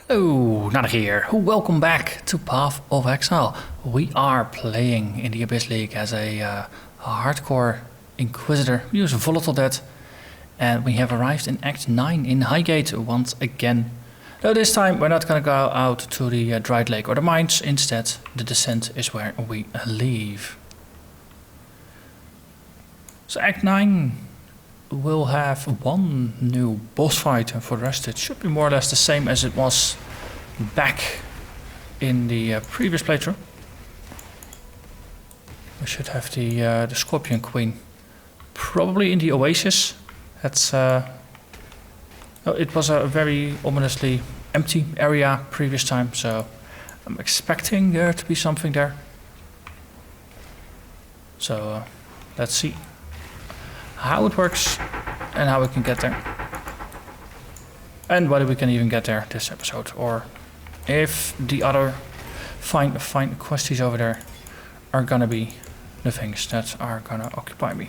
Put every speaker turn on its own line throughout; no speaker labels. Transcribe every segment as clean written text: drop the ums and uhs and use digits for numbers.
Hello, Narnach here. Welcome back to Path of Exile. We are playing in the Abyss League as a Hardcore Inquisitor. We use Volatile Dead, and we have arrived in Act 9 in Highgate once again. Though this time we're not going to go out to the Dried Lake or the mines. Instead, the descent is where we leave. So Act 9 will have one new boss fight, and for the rest it should be more or less the same as it was back in the previous playthrough. We should have the Scorpion Queen probably in the Oasis. That's it was a very ominously empty area previous time, so I'm expecting there to be something there. So let's see how it works and how we can get there, and whether we can even get there this episode, or if the other fine questies over there are gonna be the things that are gonna occupy me.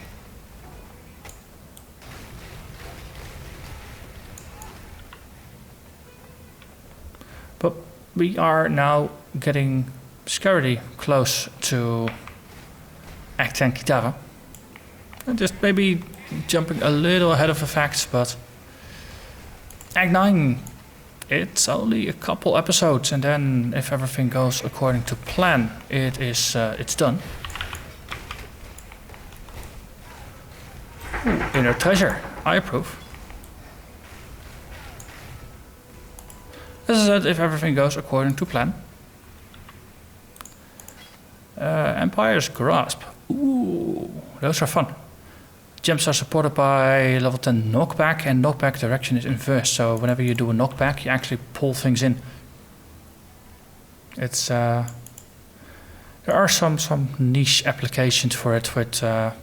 But we are now getting scarily close to Act 10 Kitara. Just maybe jumping a little ahead of the facts, but Act 9, it's only a couple episodes, and then if everything goes according to plan, it's done. Ooh, inner treasure, I approve. As I said, if everything goes according to plan. Empire's Grasp. Ooh, those are fun. Gems are supported by level 10 knockback, and knockback direction is inverse, so whenever you do a knockback you actually pull things in. It's there are some niche applications for it with a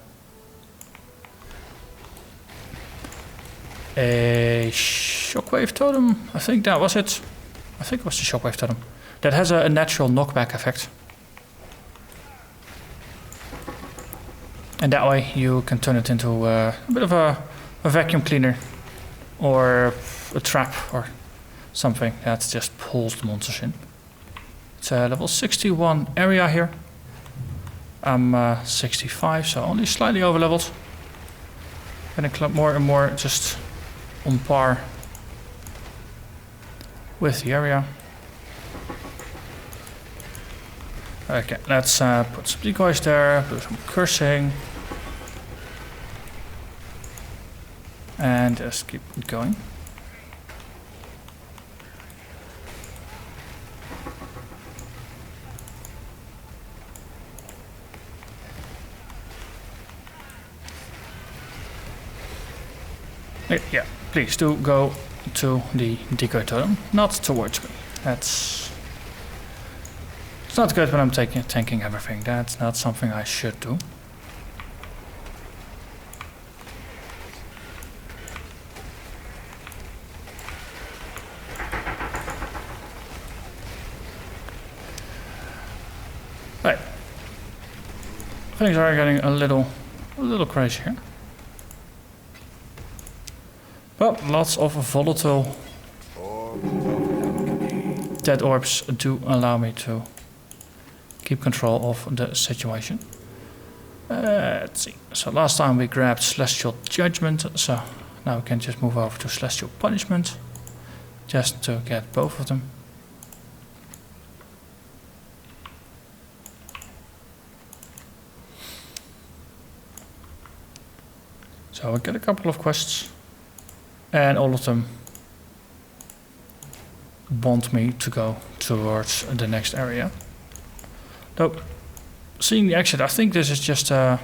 Shockwave Totem, I think that was it. I think it was the Shockwave Totem. That has a natural knockback effect. And that way you can turn it into a bit of a vacuum cleaner or a trap or something that just pulls the monsters in. It's a level 61 area here. I'm 65, so only slightly over leveled. Getting more and more just on par with the area. Okay, let's put some decoys there, do some cursing. And just keep it going. Yeah, please do go to the Decoy Totem, not towards me. It's not good when I'm tanking everything. That's not something I should do. Right. Things are getting a little crazy here. But lots of volatile dead orbs do allow me to keep control of the situation. Let's see. So last time we grabbed Celestial Judgment, so now we can just move over to Celestial Punishment, just to get both of them. So we get a couple of quests, and all of them want me to go towards the next area. Though, seeing the exit, I think this is just a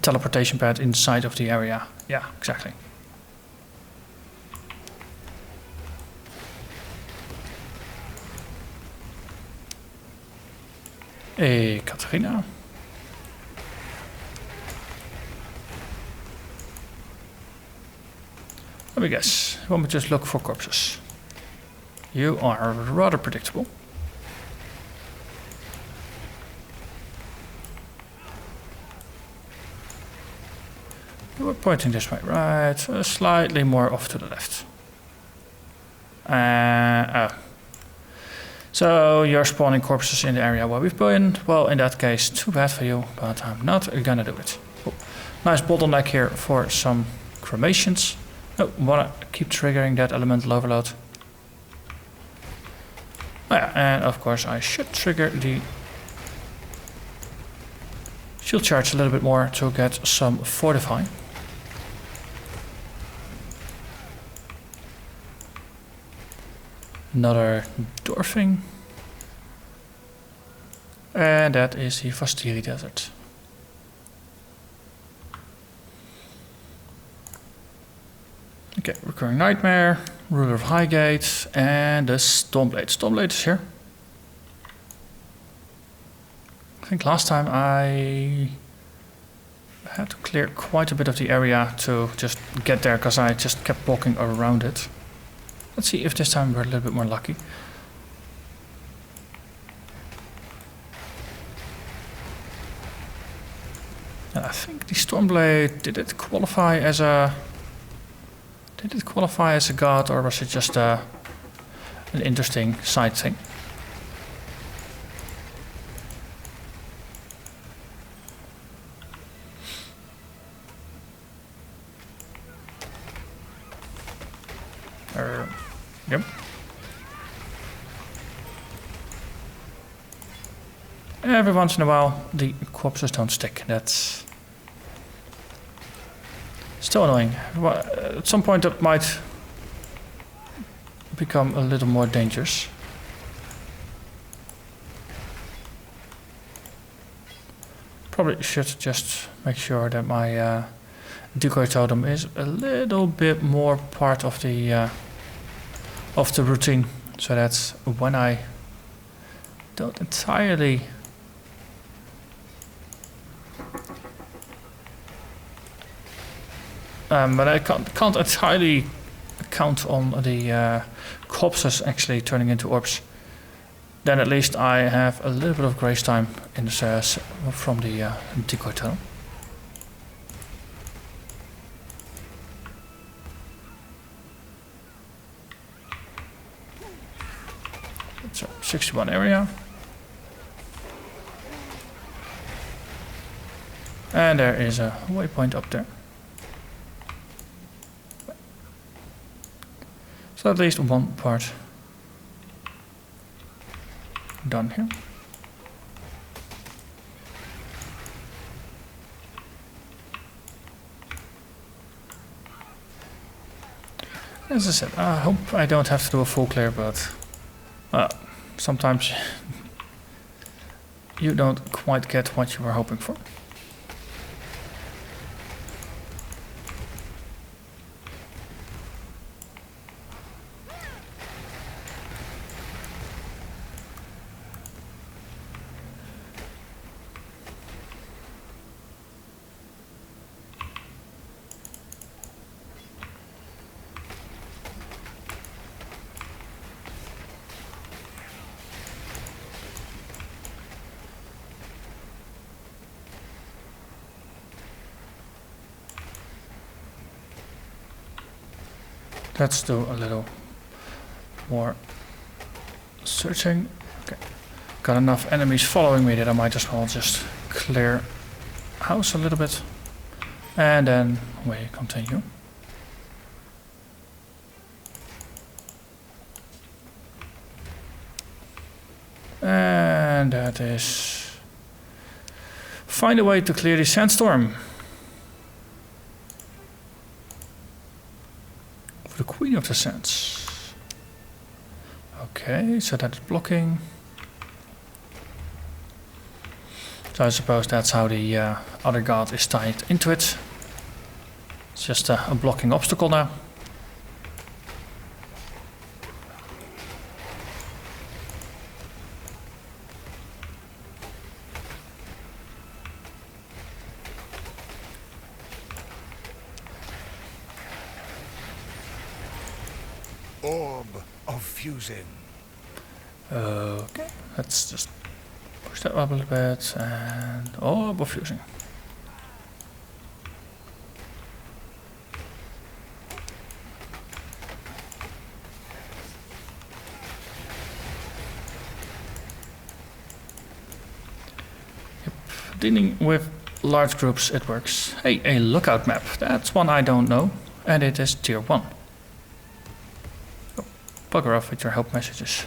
teleportation pad inside of the area. Yeah, exactly. Hey, Katarina. Let me guess. You want me to just look for corpses? You are rather predictable. You were pointing this way, right? Slightly more off to the left. So you're spawning corpses in the area where we've been. Well, in that case, too bad for you, but I'm not gonna do it. Oh, nice bottleneck here for some cremations. Oh, wanna keep triggering that elemental overload. Oh yeah, and of course I should trigger the shield charge a little bit more to get some fortifying. Another dwarfing. And that is the Vastiri Desert. Okay, Recurring Nightmare, Ruler of Highgate, and the Stormblade. Stormblade is here. I think last time I had to clear quite a bit of the area to just get there, because I just kept walking around it. Let's see if this time we're a little bit more lucky. And I think the Stormblade, did it qualify as a god, or was it just an interesting side thing? Yep. Every once in a while, the corpses don't stick. That's still annoying. At some point, that might become a little more dangerous. Probably should just make sure that my Decoy Totem is a little bit more part of the routine, so that's when I don't entirely but I can't entirely count on the corpses actually turning into orbs. Then at least I have a little bit of grace time in the from the Decoy Totem. So 61 area. And there is a waypoint up there. So at least one part done here. As I said, I hope I don't have to do a full clear, but sometimes you don't quite get what you were hoping for. Let's do a little more searching. Okay, got enough enemies following me that I might as well just clear house a little bit, and then we continue. And that is find a way to clear the sandstorm. The Queen of the Sands. Okay, so that's blocking. So I suppose that's how the other god is tied into it. It's just a blocking obstacle now.
Orb of fusing.
Okay, let's just push that up a little bit, and orb of fusing. dealing with large groups, it works. Hey, a lookout map. That's one I don't know. And it is tier 1. Oh, bugger off with your help messages.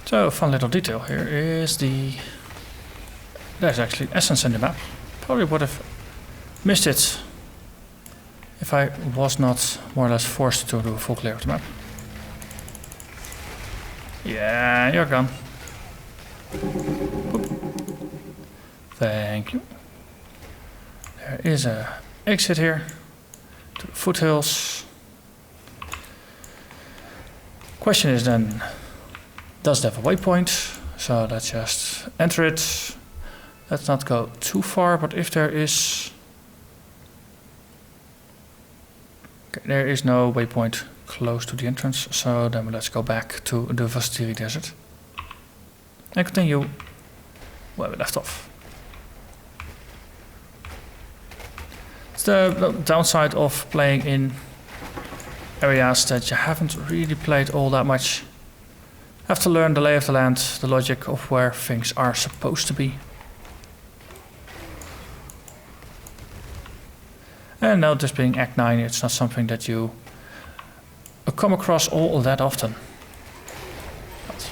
So, a fun little detail here is there's actually essence in the map. Probably would have missed it if I was not more or less forced to do a full clear of the map. Yeah, you're gone. Boop. Thank you. There is a exit here to the foothills. Question is then, does it have a waypoint? So let's just enter it. Let's not go too far, but if there is... Okay, there is no waypoint close to the entrance, so then let's go back to the Vastiri Desert. And continue where we left off. It's the downside of playing in areas that you haven't really played all that much. Have to learn the lay of the land, the logic of where things are supposed to be. And now this being Act 9, it's not something that you come across all that often. But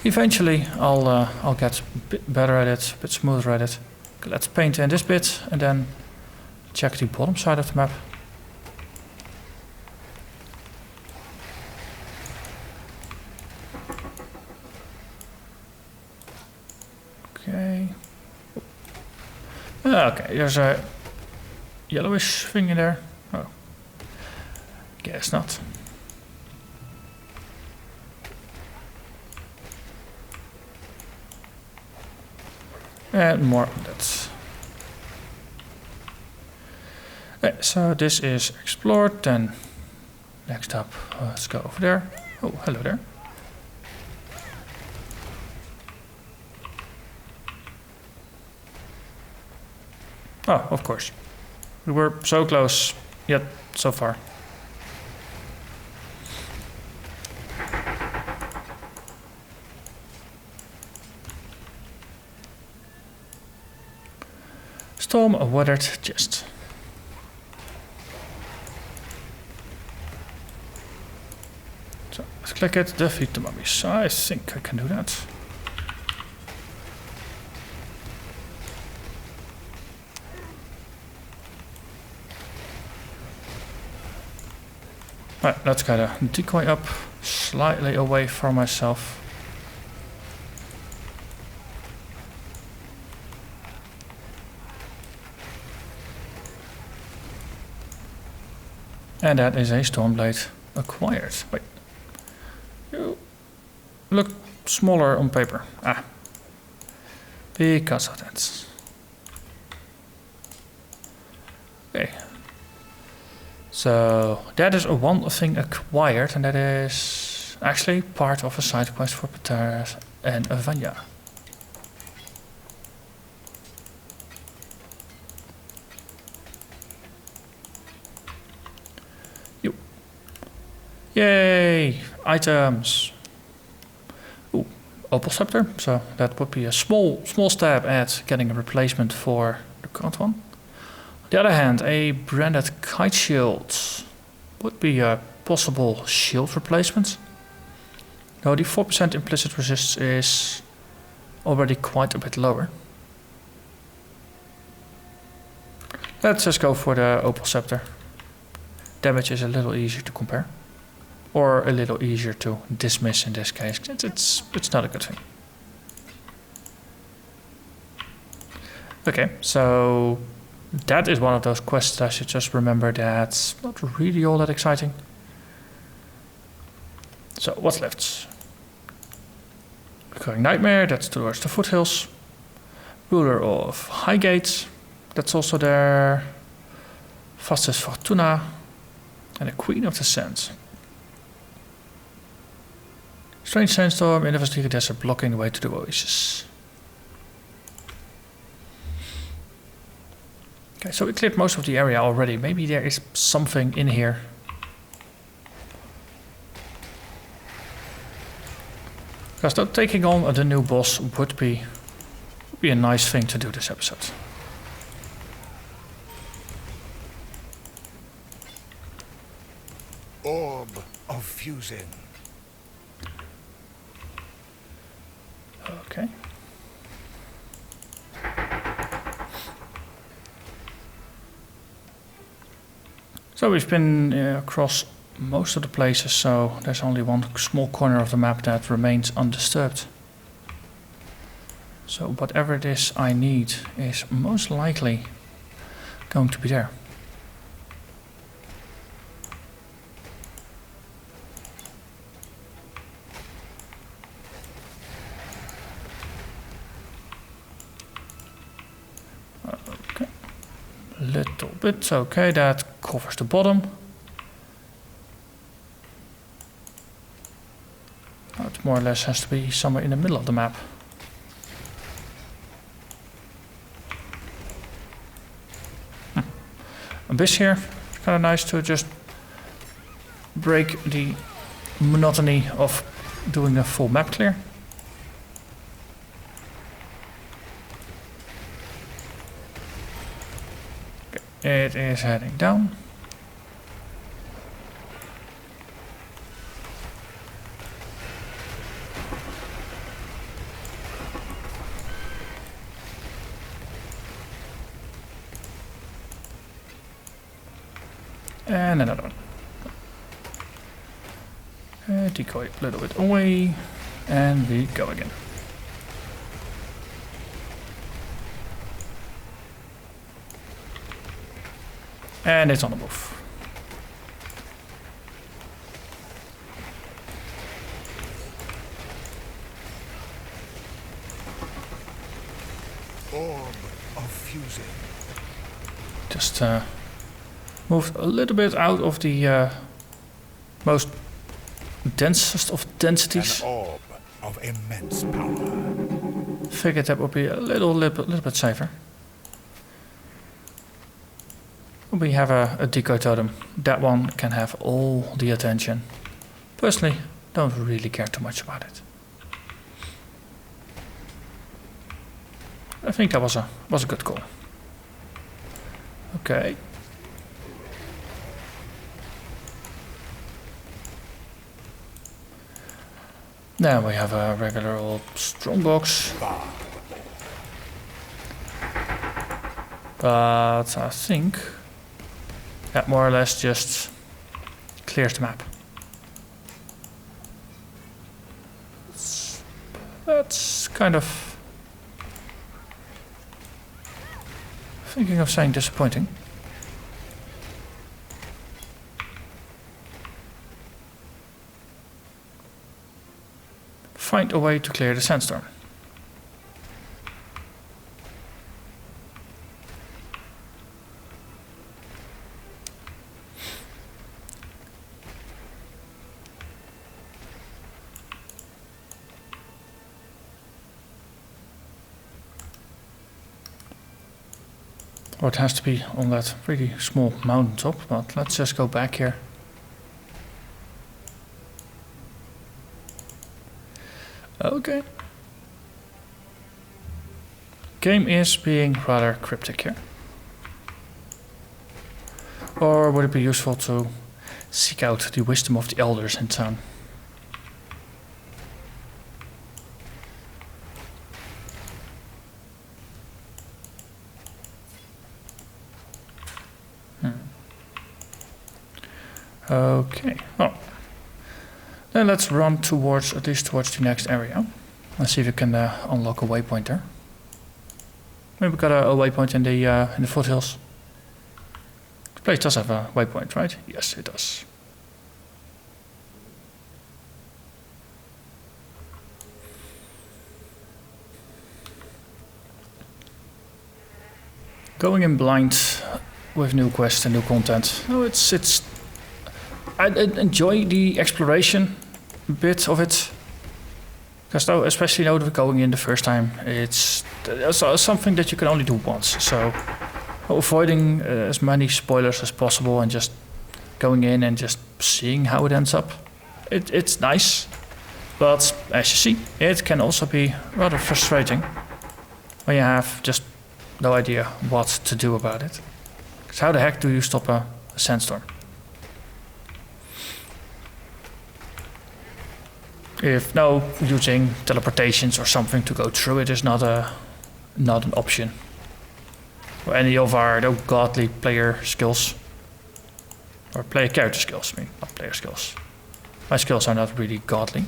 eventually I'll get a bit better at it, a bit smoother at it. Okay, let's paint in this bit and then check the bottom side of the map. Okay. Okay, there's a yellowish thing in there. Oh. Guess not. And more of that. Okay, so this is explored, then next up, let's go over there. Oh, hello there. Oh, of course. We were so close, yet so far. Storm a weathered chest. So let's click it, defeat the mummies. I think I can do that. Right, let's kind of decoy up slightly away from myself. And that is a Stormblade acquired. Wait. You look smaller on paper. Ah. Because of that. Okay. So that is one thing acquired, and that is actually part of a side quest for Pateras and Vanya. Yay! Items! Ooh, Opal Scepter, so that would be a small stab at getting a replacement for the current one. On the other hand, a branded kite shield would be a possible shield replacement. Though the 4% implicit resist is already quite a bit lower. Let's just go for the Opal Scepter. Damage is a little easier to compare. Or a little easier to dismiss in this case. It's not a good thing. Okay, so that is one of those quests that I should just remember that's not really all that exciting. So what's left? Recurring Nightmare, that's towards the foothills. Ruler of Highgate, that's also there. Vastus Fortuna. And the Queen of the Sands. Strange sandstorm in the Vastiri Desert blocking the way to the oasis. Okay, so we cleared most of the area already. Maybe there is something in here. Because though taking on the new boss would be a nice thing to do this episode.
Orb of fusing.
Okay. So we've been across most of the places, so there's only one small corner of the map that remains undisturbed. So whatever it is I need is most likely going to be there. Okay, little bit, okay, that covers the bottom. Now it more or less has to be somewhere in the middle of the map. Abyss here, it's kind of nice to just break the monotony of doing a full map clear. Okay, it is heading down. And another one. Decoy a little bit away, and we go again. And it's on the move.
Orb of fusing.
Just moved a little bit out of the most densest of densities.
An orb of immense power.
Figured that would be a little bit safer. We have a Decoy Totem. That one can have all the attention. Personally, don't really care too much about it. I think that was a good call. Okay. Then we have a regular old strongbox. But I think that more or less just clears the map. That's kind of thinking of saying disappointing. Find a way to clear the sandstorm. Or it has to be on that pretty small mountain top, but let's just go back here. Okay. Game is being rather cryptic here. Or would it be useful to seek out the wisdom of the elders in town? Okay, well, then let's run towards, at least towards the next area. Let's see if we can unlock a waypoint there. Maybe we got a waypoint in the foothills. This place does have a waypoint, right? Yes, it does. Going in blind with new quests and new content. No, it's. I enjoy the exploration bit of it, because though, especially now that we're going in the first time, it's something that you can only do once. So avoiding as many spoilers as possible and just going in and just seeing how it ends up. It's nice, but as you see, it can also be rather frustrating when you have just no idea what to do about it. Because how the heck do you stop a sandstorm? If no, using teleportations or something to go through it is not an option. Or any of our godly player skills. Or player character skills, I mean, not player skills. My skills are not really godly.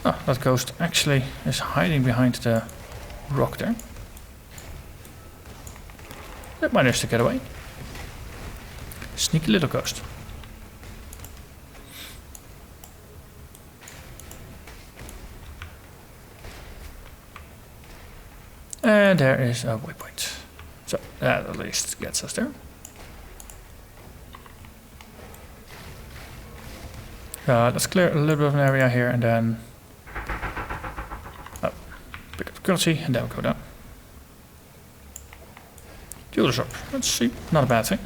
Oh, that ghost actually is hiding behind the rock there. It managed to get away. Sneaky little ghost. And there is a waypoint. So that at least gets us there. Let's clear a little bit of an area here and then pick up difficulty and then we'll go down. Jeweler's shop. Let's see. Not a bad thing.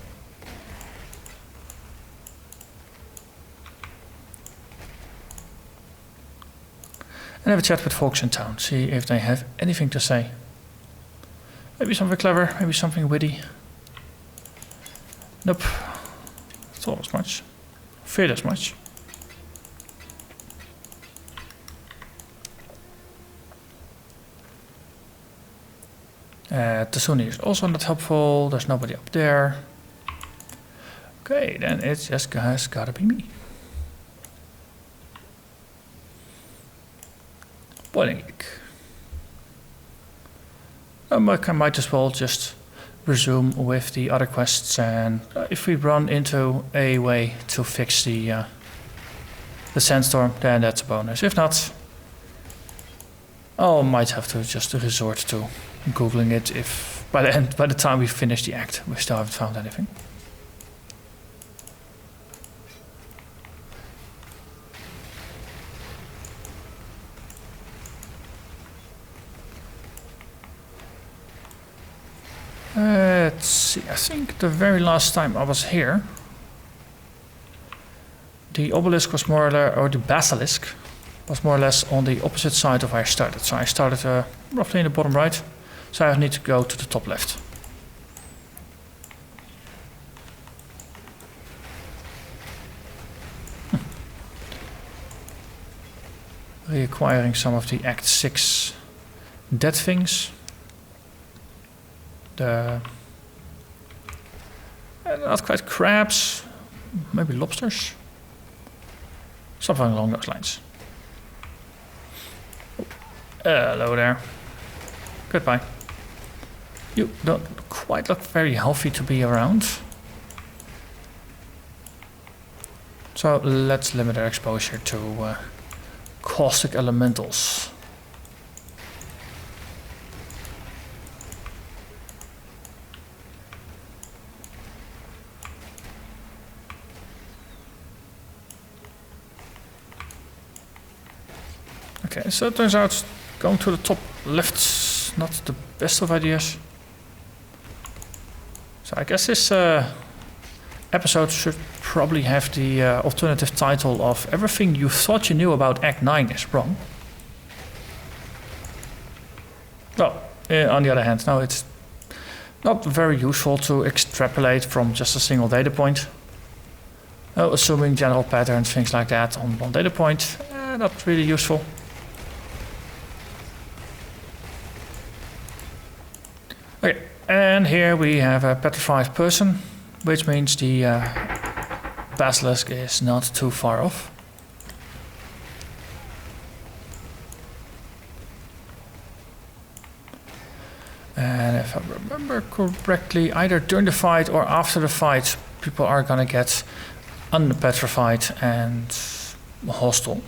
And have a chat with folks in town. See if they have anything to say. Maybe something clever. Maybe something witty. Nope. Thought as much. Feared as much. Tasuni is also not helpful. There's nobody up there. Okay, then it's just has gotta be me. Boiling egg. I might as well just resume with the other quests, and if we run into a way to fix the sandstorm, then that's a bonus. If not, I might have to just resort to Googling it if by the time we finish the act we still haven't found anything. Let's see, I think the very last time I was here the obelisk was more or less, or the basilisk was more or less on the opposite side of where I started. So I started roughly in the bottom right. So I need to go to the top left. Reacquiring some of the Act 6 dead things. Not quite crabs, maybe lobsters. Something along those lines. Hello there. Goodbye. You don't quite look very healthy to be around. So let's limit our exposure to caustic elementals. Okay, so it turns out going to the top left's not the best of ideas. So I guess this episode should probably have the alternative title of Everything You Thought You Knew About Act 9 is Wrong. Well, on the other hand, no, it's not very useful to extrapolate from just a single data point. Assuming general patterns, things like that on one data point, not really useful. Okay, and here we have a petrified person, which means the basilisk is not too far off. And if I remember correctly, either during the fight or after the fight, people are gonna get unpetrified and hostile.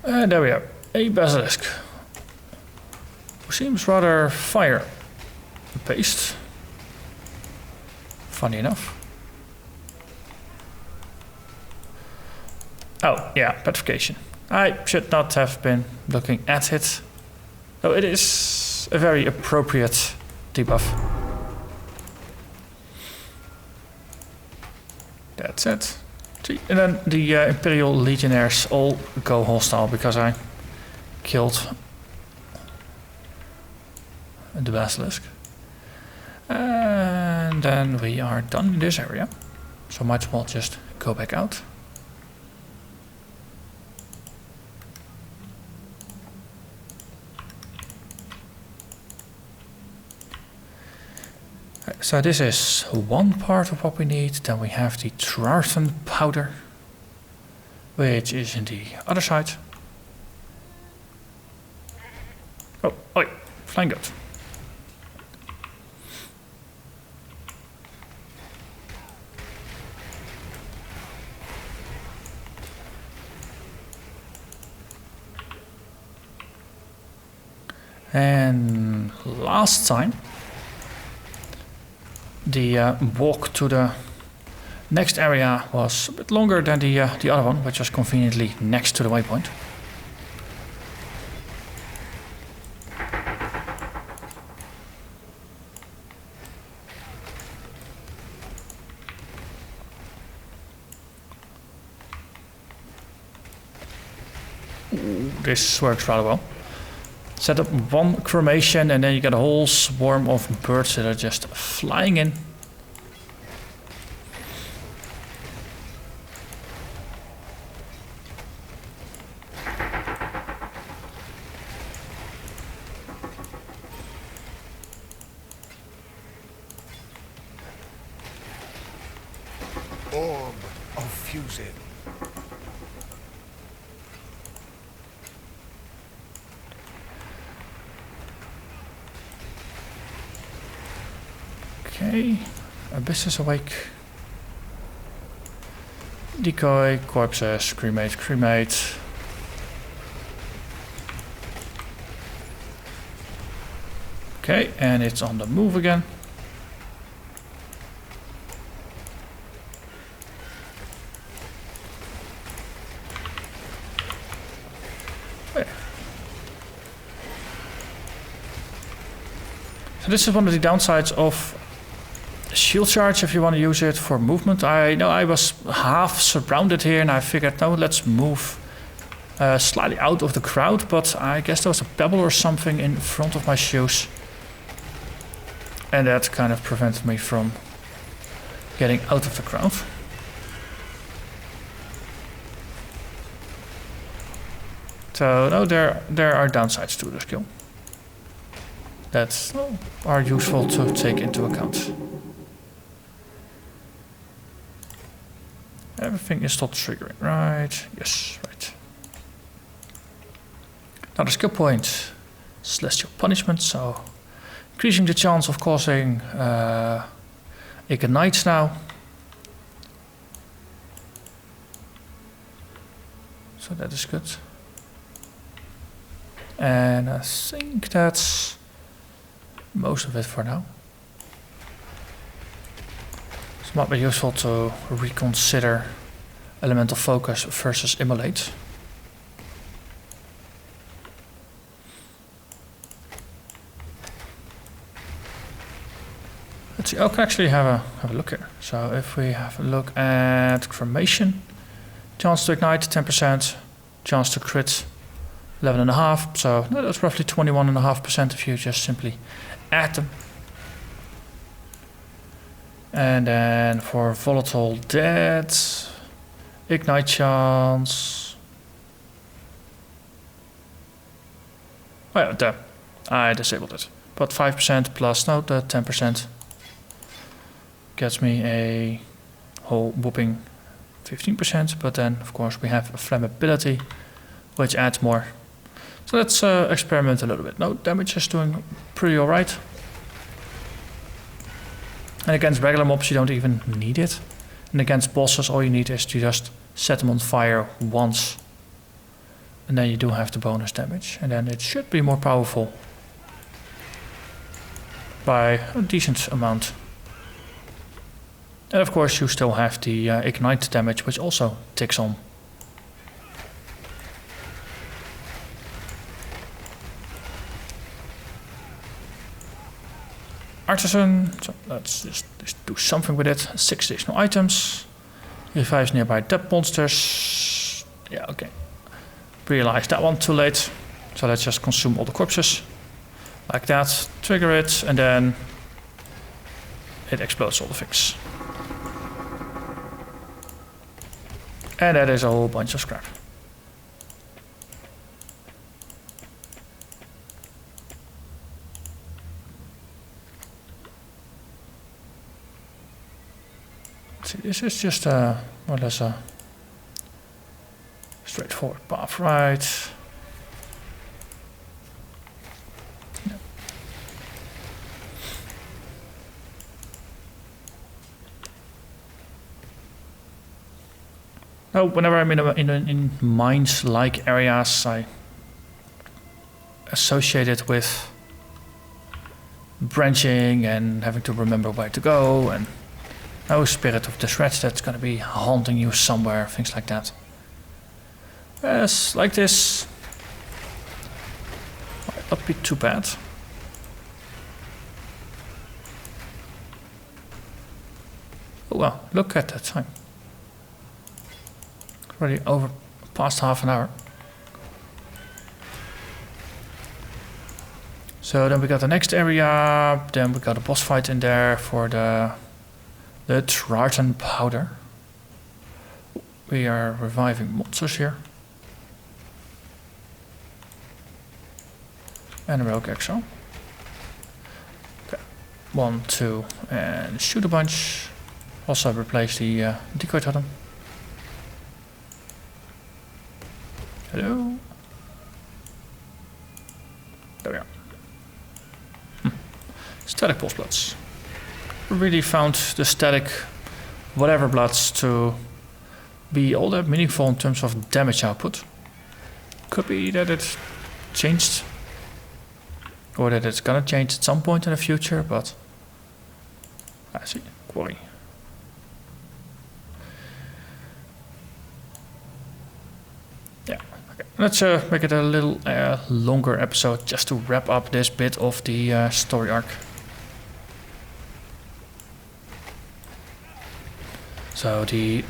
And there we are, a basilisk, who seems rather fire-based. Funny enough. Oh, yeah, petrification. I should not have been looking at it. Though it is a very appropriate debuff. That's it. See, and then the Imperial Legionnaires all go hostile because I killed the Basilisk. And then we are done in this area. So might as well just go back out. So this is one part of what we need. Then we have the Trarthan powder, which is in the other side. Oh, oi, flying goat. And last time, the walk to the next area was a bit longer than the other one, which was conveniently next to the waypoint. Ooh, this works rather well. Set up one cremation and then you get a whole swarm of birds that are just flying in.
Orb of fusing.
Okay, Abyss is awake. Decoy, corpses, cremate, cremate. Okay, and it's on the move again. So this is one of the downsides of shield charge if you want to use it for movement. I know I was half surrounded here and I figured, no, let's move slightly out of the crowd, but I guess there was a pebble or something in front of my shoes. And that kind of prevented me from getting out of the crowd. So no, there are downsides to the skill that are useful to take into account. Everything is still triggering, right? Yes, right. Another skill point, Celestial Punishment, so increasing the chance of causing ignites now. So that is good. And I think that's most of it for now. So it might be useful to reconsider Elemental Focus versus Immolate. Let's see, I can actually have a look here. So if we have a look at Cremation, chance to ignite 10%, chance to crit 11.5%, so no, that's roughly 21.5% if you just simply add them. And then for Volatile Dead, ignite chance. Oh yeah, there. I disabled it. But 5% plus, no, the 10% gets me a whole whooping 15%, but then of course we have a flammability, which adds more. So let's experiment a little bit. No, damage is doing pretty alright. And against regular mobs you don't even need it. And against bosses all you need is to just set them on fire once. And then you do have the bonus damage. And then it should be more powerful by a decent amount. And of course you still have the ignite damage, which also ticks on. Artisan, so let's just do something with it. 6 additional items. Revives nearby dead monsters. Yeah, okay. Realized that one too late. So let's just consume all the corpses. Like that. Trigger it, and then it explodes all the things. And that is a whole bunch of scrap. See, this is just more or less a straightforward path, right? Yeah. Now, whenever I'm in mines-like areas, I associate it with branching and having to remember where to go, and no spirit of disret that's gonna be haunting you somewhere, things like that. Yes, like this. Might not be too bad. Oh well, look at that time. Already over past half an hour. So then we got the next area, then we got a boss fight in there for the Tartan powder. We are reviving monsters here. And a rogue exile. Okay. 1, 2, and shoot a bunch. Also replace the Decoy Totem. Hello? There we are. Static pulse bloods. Really found the static whatever bloods to be all that meaningful in terms of damage output. Could be that it changed, or that it's gonna change at some point in the future, but I see. Quarry. Yeah, okay. Let's make it a little longer episode just to wrap up this bit of the story arc. So the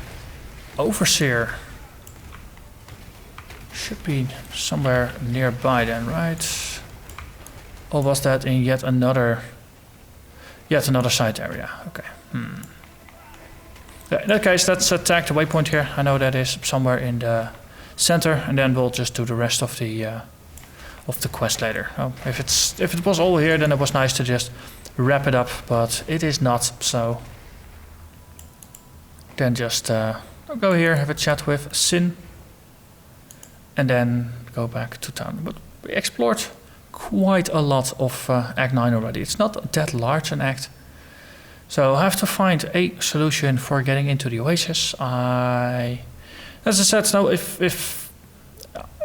Overseer should be somewhere nearby then, right? Or was that in yet another side area? Okay. Yeah, in that case, let's attack the waypoint here. I know that is somewhere in the center, and then we'll just do the rest of the quest later. If it was all here, then it was nice to just wrap it up, but it is not. So then just I'll go here, have a chat with Sin, and then go back to town. But we explored quite a lot of Act 9 already. It's not that large an act. So I have to find a solution for getting into the Oasis. As I said, no, if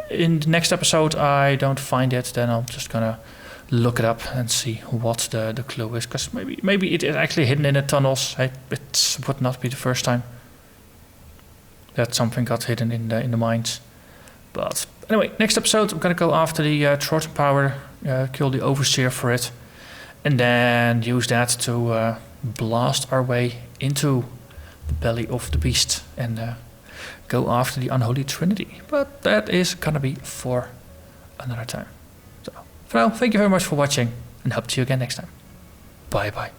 in the next episode I don't find it, then I'm just gonna look it up and see what the clue is. Because maybe it is actually hidden in the tunnels. It would not be the first time that something got hidden in the mines. But anyway, next episode I'm gonna go after the Tartan powder, kill the Overseer for it, and then use that to blast our way into the belly of the beast and go after the Unholy Trinity. But that is gonna be for another time. So for now, thank you very much for watching, and hope to see you again next time. Bye bye.